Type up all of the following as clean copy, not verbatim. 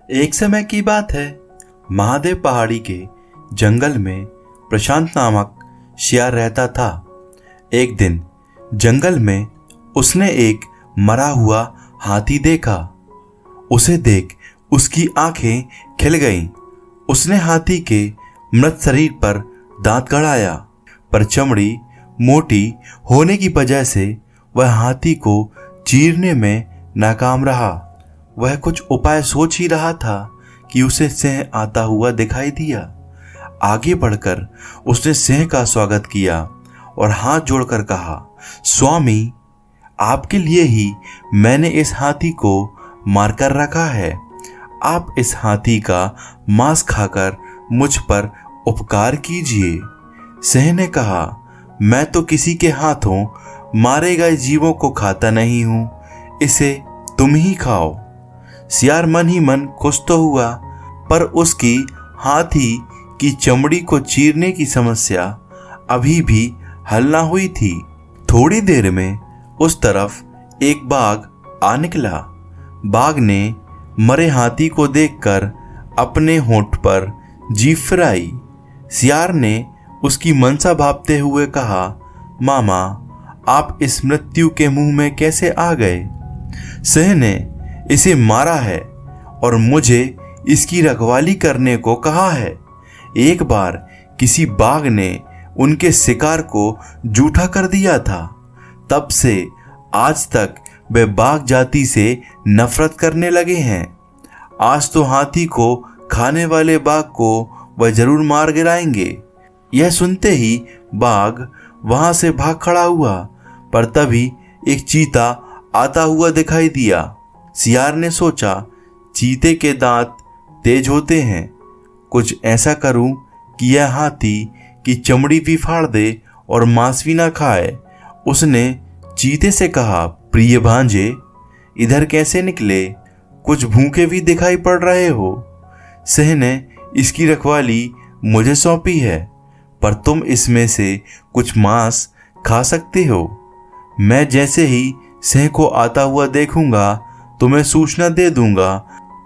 एक समय की बात है, महादेव पहाड़ी के जंगल में प्रशांत नामक शेर रहता था। एक दिन जंगल में उसने एक मरा हुआ हाथी देखा। उसे देख उसकी आंखें खिल गईं। उसने हाथी के मृत शरीर पर दांत गड़ाया, पर चमड़ी मोटी होने की वजह से वह हाथी को चीरने में नाकाम रहा। वह कुछ उपाय सोच ही रहा था कि उसे सिंह आता हुआ दिखाई दिया। आगे बढ़कर उसने सिंह का स्वागत किया और हाथ जोड़कर कहा, स्वामी, आपके लिए ही मैंने इस हाथी को मारकर रखा है। आप इस हाथी का मांस खाकर मुझ पर उपकार कीजिए। सिंह ने कहा, मैं तो किसी के हाथों मारे गए जीवों को खाता नहीं हूं, इसे तुम ही खाओ। सियार मन ही मन खुश तो हुआ, पर उसकी हाथी की चमड़ी को चीरने की समस्या अभी भी हल ना हुई थी। थोड़ी देर में उस तरफ एक बाघ आ निकला। बाघ ने मरे हाथी को देखकर अपने होंठ पर जीभ फिराई। सियार ने उसकी मनसा भांपते हुए कहा, मामा, आप इस मृत्यु के मुंह में कैसे आ गए? सिंह ने इसे मारा है और मुझे इसकी रखवाली करने को कहा है। एक बार किसी बाघ ने उनके शिकार को जूठा कर दिया था। तब से आज तक वे बाघ जाति से नफरत करने लगे हैं। आज तो हाथी को खाने वाले बाघ को वह जरूर मार गिराएंगे। यह सुनते ही बाघ वहां से भाग खड़ा हुआ, पर तभी एक चीता आता हुआ दिखाई दिया। सियार ने सोचा, चीते के दांत तेज होते हैं, कुछ ऐसा करूं कि यह हाथी की चमड़ी भी फाड़ दे और मांस भी ना खाए। उसने चीते से कहा, प्रिय भांजे, इधर कैसे निकले? कुछ भूखे भी दिखाई पड़ रहे हो। सिंह ने इसकी रखवाली मुझे सौंपी है, पर तुम इसमें से कुछ मांस खा सकते हो। मैं जैसे ही सिंह को आता हुआ देखूंगा तुम्हें सूचना दे दूंगा,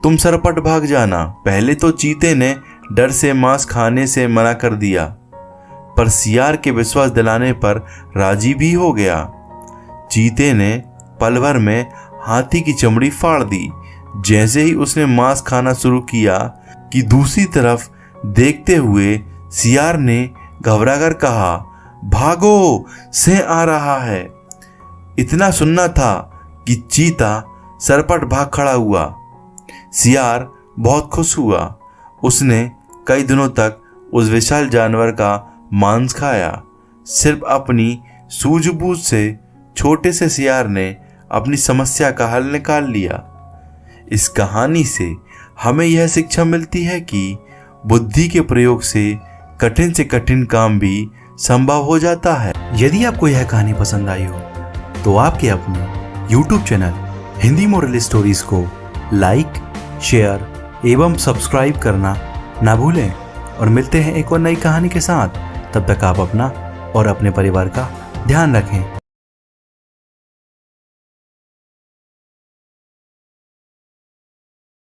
तुम सरपट भाग जाना। पहले तो चीते ने डर से मांस खाने से मना कर दिया, पर सियार के विश्वास दिलाने पर राजी भी हो गया। चीते ने पल भर में हाथी की चमड़ी फाड़ दी। जैसे ही उसने मांस खाना शुरू किया कि दूसरी तरफ देखते हुए सियार ने घबराकर कहा, भागो, सिंह आ रहा है। इतना सुनना था कि चीता सरपट भाग खड़ा हुआ। सियार बहुत खुश हुआ। उसने कई दिनों तक उस विशाल जानवर का मांस खाया। सिर्फ अपनी सूझबूझ से छोटे से सियार ने अपनी समस्या का हल निकाल लिया। इस कहानी से हमें यह शिक्षा मिलती है कि बुद्धि के प्रयोग से कठिन काम भी संभव हो जाता है। यदि आपको यह कहानी पसंद आई हो तो आपके अपने YouTube channel Hindi moral stories को लाइक, शेयर एवं सब्सक्राइब करना ना भूलें। और मिलते हैं एक और नई कहानी के साथ। तब तक आप अपना और अपने परिवार का ध्यान रखें।